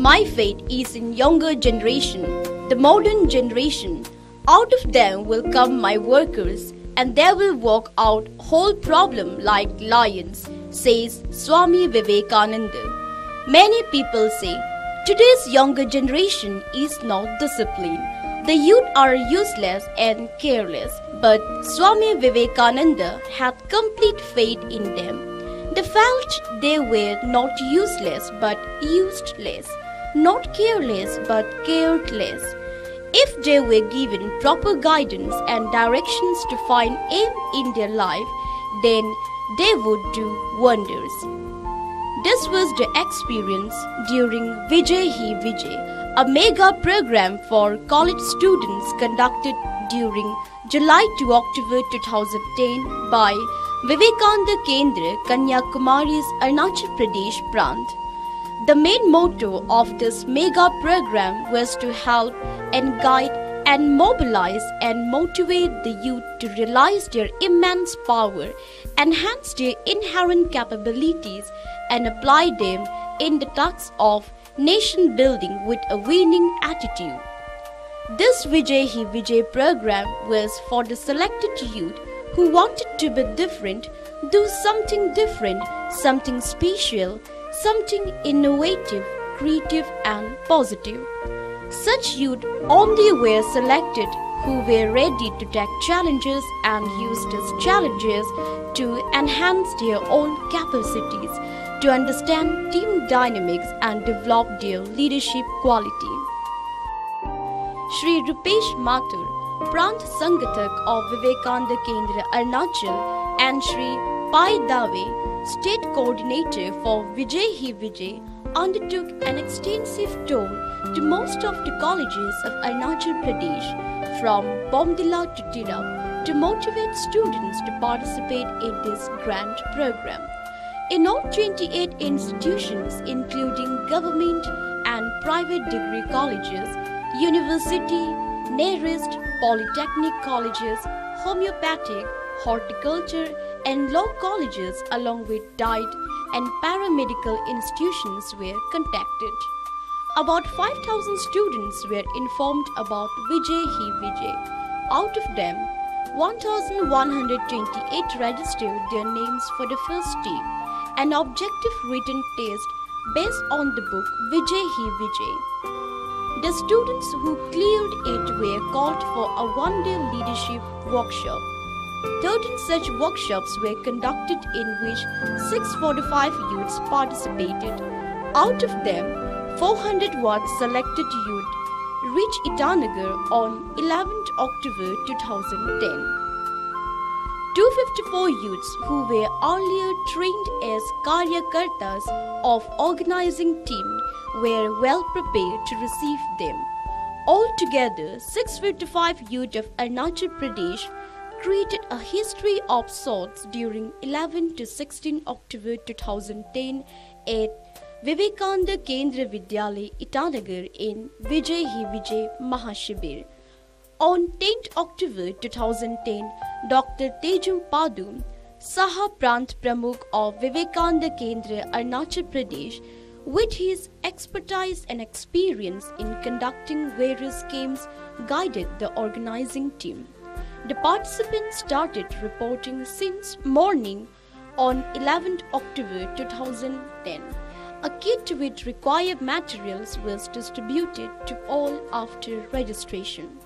My faith is in younger generation, the modern generation. Out of them will come my workers, and they will work out whole problem like lions, says Swami Vivekananda. Many people say, today's younger generation is not disciplined. The youth are useless and careless, but Swami Vivekananda had complete faith in them. They felt they were not useless but useless, not careless but cared less. If they were given proper guidance and directions to find aim in their life, then they would do wonders. This was the experience during Vijay Hi Vijay, a mega program for college students conducted during July to October 2010 by Vivekananda Kendra, Kanyakumari's Arunachal Pradesh Prant. The main motto of this mega program was to help and guide and mobilize and motivate the youth to realize their immense power, enhance their inherent capabilities, and apply them in the task of nation building with a winning attitude. This Vijay Hi Vijay program was for the selected youth who wanted to be different, do something different, something special, something innovative, creative and positive. Such youth only were selected who were ready to take challenges and use these challenges to enhance their own capacities, to understand team dynamics and develop their leadership quality. Shri Rupesh Mathur, Prant Sangathak of Vivekananda Kendra Arunachal, and Shri Pai Dave, State Coordinator for Vijay Hi Vijay, undertook an extensive tour to most of the colleges of Arunachal Pradesh, from Bomdila to Tirap, to motivate students to participate in this grand program. In all 28 institutions, including government and private degree colleges, university, nearest polytechnic colleges, homeopathic, horticulture and law colleges, along with diet and paramedical institutions were contacted. About 5,000 students were informed about Vijay Hi Vijay. Out of them, 1,128 registered their names for the first team. An objective written test based on the book Vijay Hi Vijay. The students who cleared it were called for a one-day leadership workshop. 13 such workshops were conducted in which 645 youths participated. Out of them, 401 selected youth reached Itanagar on 11th October 2010. 254 youths who were earlier trained as Karyakartas of organizing team were well prepared to receive them. Altogether, 655 youth of Arunachal Pradesh created a history of sorts during 11 to 16 October 2010 at Vivekananda Kendra Vidyalaya, Itanagar in Vijay Hi Vijay Mahashibir. On 10th October 2010, Dr. Tejum Padu, Saha Prant Pramukh of Vivekananda Kendra Arunachal Pradesh, with his expertise and experience in conducting various schemes, guided the organizing team. The participants started reporting since morning on 11th October 2010. A kit with required materials was distributed to all after registration.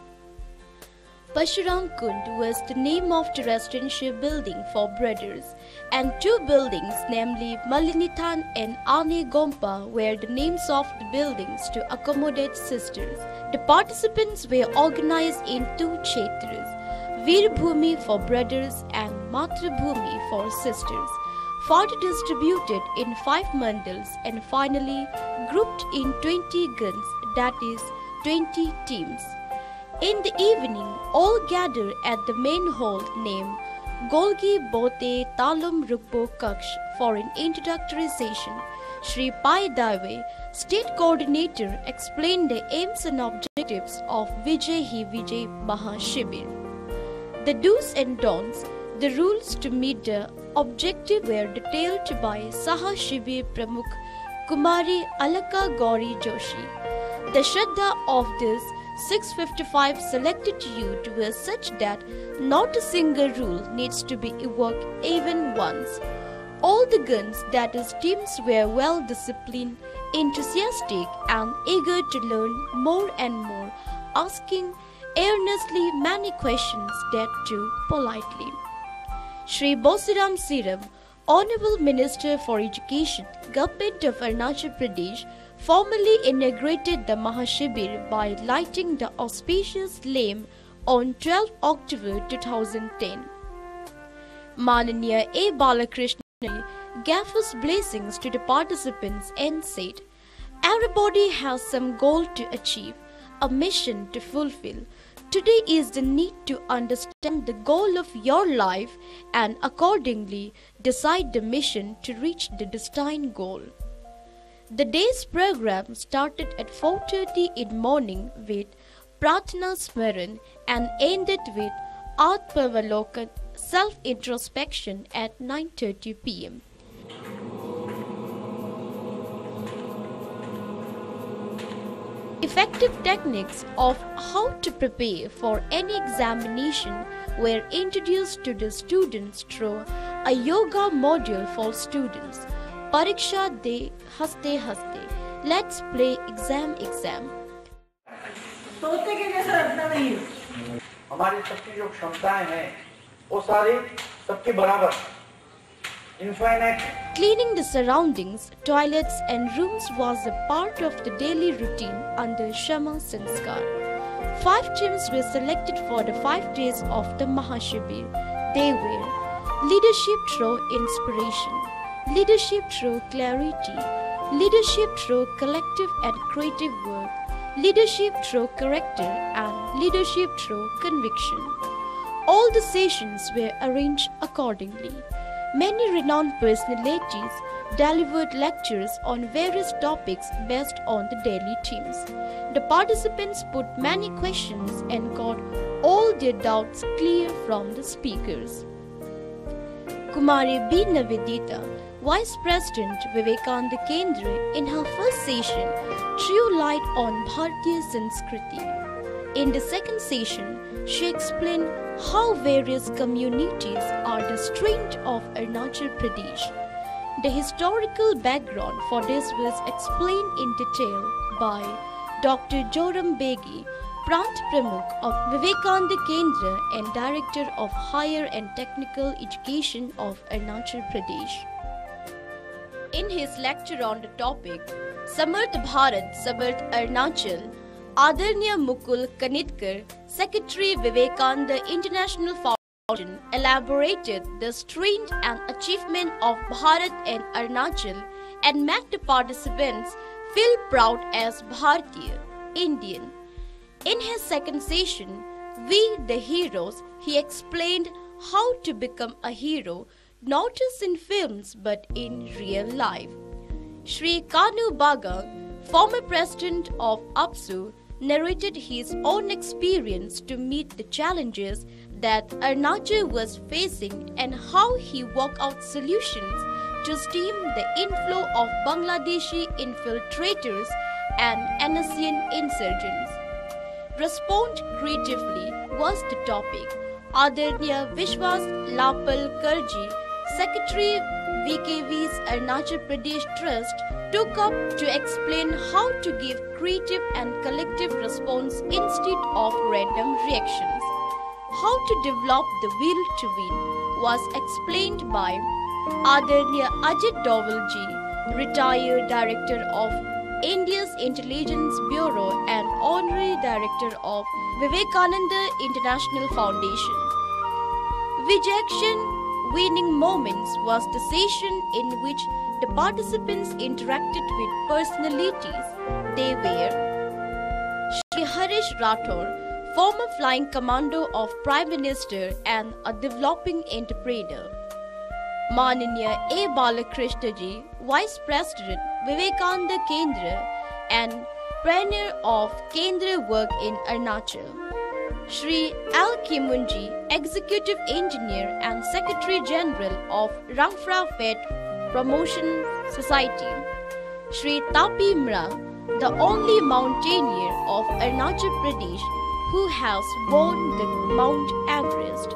Pashuram Kund was the name of the residential building for brothers, and two buildings, namely Malinithan and Ane Gompa, were the names of the buildings to accommodate sisters. The participants were organized in two kshetras, Veerbhumi for brothers and Matrabhumi for sisters, further distributed in 5 mandals and finally grouped in 20 guns, that is 20 teams. In the evening, all gather at the main hall named Golgi Bote Talum Rukpo Kaksh for an introductory session. Shri Pai Dave, State Coordinator, explained the aims and objectives of Vijay Hi Vijay Mahashibir. The do's and don'ts, the rules to meet the objective were detailed by Saha Shibir Pramukh Kumari Alaka Gauri Joshi. The Shraddha of this 655 selected youth were such that not a single rule needs to be evoked even once. All the guns, that is, teams were well disciplined, enthusiastic, and eager to learn more and more, asking earnestly many questions, that too politely. Shri Bosiram Siram, Honorable Minister for Education, Government of Arunachal Pradesh, formally inaugurated the Mahashibir by lighting the auspicious flame on 12 October 2010. Mananiya A. Balakrishna gave his blessings to the participants and said, "Everybody has some goal to achieve, a mission to fulfill. Today is the need to understand the goal of your life and accordingly decide the mission to reach the destined goal." The day's program started at 4:30 in morning with Prarthana Smaran and ended with Atmavalokan, self-introspection at 9:30 p.m. Effective techniques of how to prepare for any examination were introduced to the students through a yoga module for students. Pariksha de haste haste. Let's play exam. तोते के जैसा रखना नहीं है। हमारी सबकी जो क्षमताएं हैं वो सारी सबके बराबर infinite. Cleaning the surroundings, toilets and rooms was a part of the daily routine under Shama Sanskar. 5 teams were selected for the 5 days of the Mahashibir. They were leadership through inspiration, leadership through clarity, leadership through collective and creative work, leadership through character, and leadership through conviction. All the sessions were arranged accordingly. Many renowned personalities delivered lectures on various topics based on the daily themes. The participants put many questions and got all their doubts clear from the speakers. Kumari B. Navedita, Vice President Vivekananda Kendra, in her first session threw light on Bharatiya Sanskriti. In the second session, she explained how various communities are the strength of Arunachal Pradesh. The historical background for this was explained in detail by Dr. Joram Begi, Prant Pramukh of Vivekananda Kendra and Director of Higher and Technical Education of Arunachal Pradesh. In his lecture on the topic, Samarth Bharat, Samarth Arunachal, Adarniya Mukul Kanitkar, Secretary Vivekananda International Foundation, elaborated the strength and achievement of Bharat and Arunachal and made the participants feel proud as Bharatiya, Indian. In his second session, We the Heroes, he explained how to become a hero not just in films but in real life. Shri Kanu Baga, former president of APSU, narrated his own experience to meet the challenges that Arunachal was facing and how he worked out solutions to stem the inflow of Bangladeshi infiltrators and NSCN insurgents. Respond creatively was the topic. Adarniya Vishwas Lapal Karji, Secretary VKV's Arunachal Pradesh Trust, took up to explain how to give creative and collective response instead of random reactions. How to develop the will to win was explained by Adarniya Ajit Dovalji, retired Director of India's Intelligence Bureau and Honorary Director of Vivekananda International Foundation. Vijayakshan Winning Moments was the session in which the participants interacted with personalities. They were Shri Harish Rathore, former flying commando of Prime Minister and a developing entrepreneur. Mananiya A. Balakrishna Ji, Vice President Vivekananda Kendra and pioneer of Kendra work in Arunachal. Shri L. Kimunji, Executive Engineer and Secretary General of Ramphra Vet Promotion Society. Shri Tapi Mra, the only mountaineer of Arunachal Pradesh who has won the Mount Everest.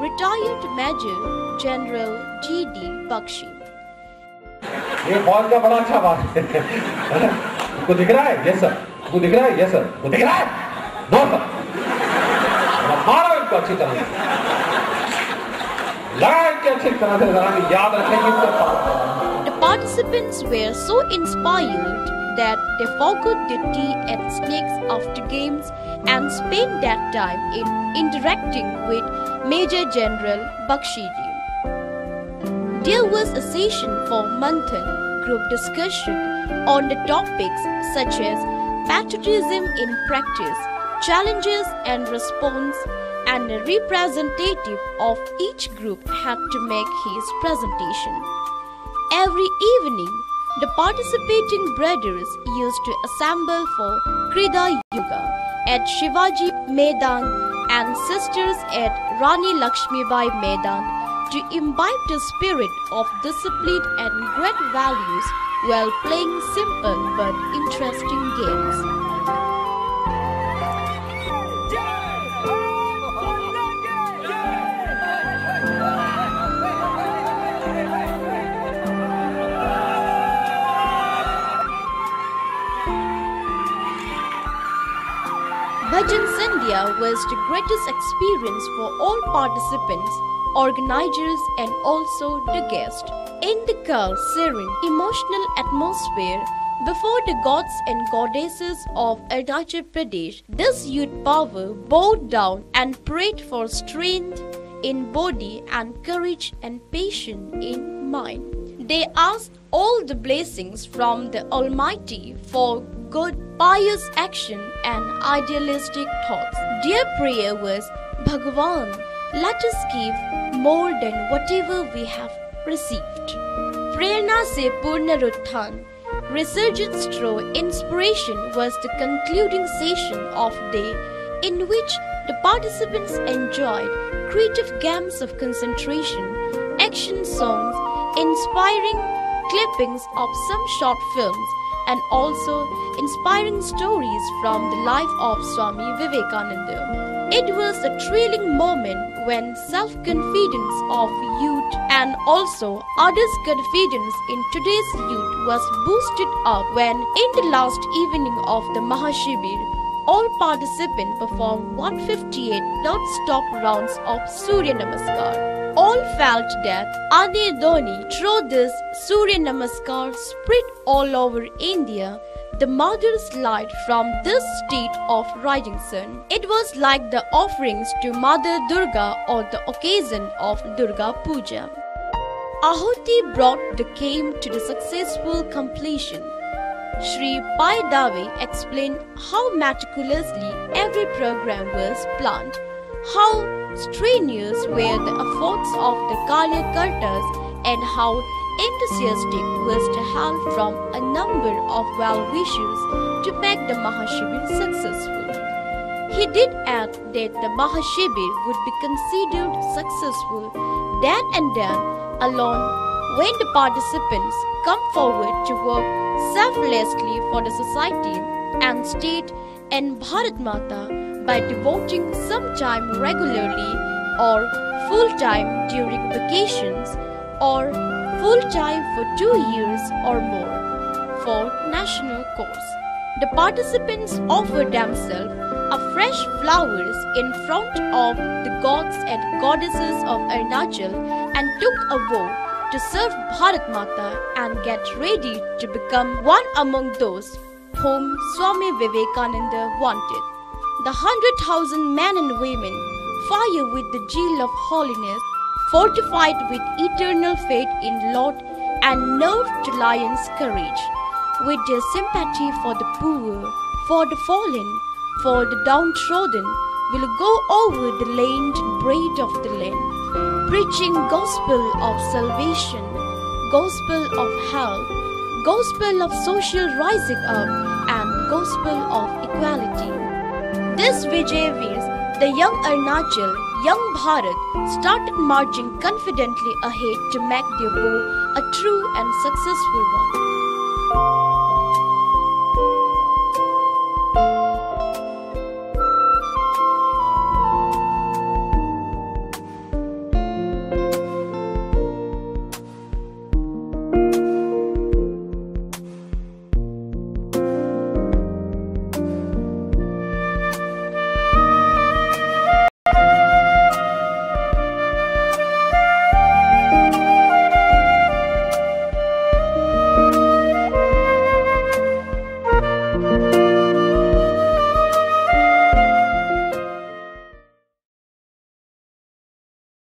Retired Major General G.D. Bakshi. ये फौज का बड़ा अच्छा बात है। आपको दिख रहा है? Yes sir. आपको दिख रहा है? Yes sir. आपको दिख रहा है? No sir. मारो इनको अच्छी तरह से। लगाएं के अच्छी तरह से जरा याद रखें कि इसका The participants were so inspired that they forgot their tea at Snakes after games and spent that time in interacting with Major General Bakshi ji. There was a session for Manthan group discussion on the topics such as patriotism in practice, challenges and response, and a representative of each group had to make his presentation. Every evening, the participating brothers used to assemble for Krida Yoga at Shivaji Maidan and sisters at Rani Lakshmibai Maidan to imbibe the spirit of discipline and great values while playing simple but interesting games. Bhajan Sandhya was the greatest experience for all participants, organizers and also the guests. In the calm, serene, emotional atmosphere before the gods and goddesses of Arunachal Pradesh, this youth power bowed down and prayed for strength in body and courage and patience in mind. They asked all the blessings from the Almighty for good, pious action and idealistic thoughts. Their prayer was, Bhagavan, let us give more than whatever we have received. Prerna se Purnarutthan, resurgence through inspiration was the concluding session of the day in which the participants enjoyed creative games of concentration, action songs, inspiring clippings of some short films, and also inspiring stories from the life of Swami Vivekananda. It was a thrilling moment when self-confidence of youth and also others' confidence in today's youth was boosted up when in the last evening of the Mahashibir, all participants performed 158 non-stop rounds of Surya Namaskar. All felt that Ane Dhoni through this Surya Namaskar spread all over India, the mother's light from this state of rising sun. It was like the offerings to Mother Durga on the occasion of Durga Puja. Ahuti brought the game to the successful completion. Shri Pai Dave explained how meticulously every program was planned, how strenuous were the efforts of the Karyakartas and how enthusiastic was the help from a number of well-wishers to make the Mahashibir successful. He did add that the Mahashibir would be considered successful then and then alone when the participants come forward to work selflessly for the society and state and Bharat Mata by devoting some time regularly or full time during vacations or full time for 2 years or more for national course. The participants offered themselves afresh flowers in front of the gods and goddesses of Arunachal and took a vow to serve Bharat Mata and get ready to become one among those whom Swami Vivekananda wanted. The 100,000 men and women, fire with the zeal of holiness, fortified with eternal faith in Lord and nerved to lion's courage, with their sympathy for the poor, for the fallen, for the downtrodden, will go over the land and bread of the land, preaching gospel of salvation, gospel of health, gospel of social rising up, and gospel of equality. This Vijayveers, the young Arunachal, young Bharat, started marching confidently ahead to make their vow a true and successful one.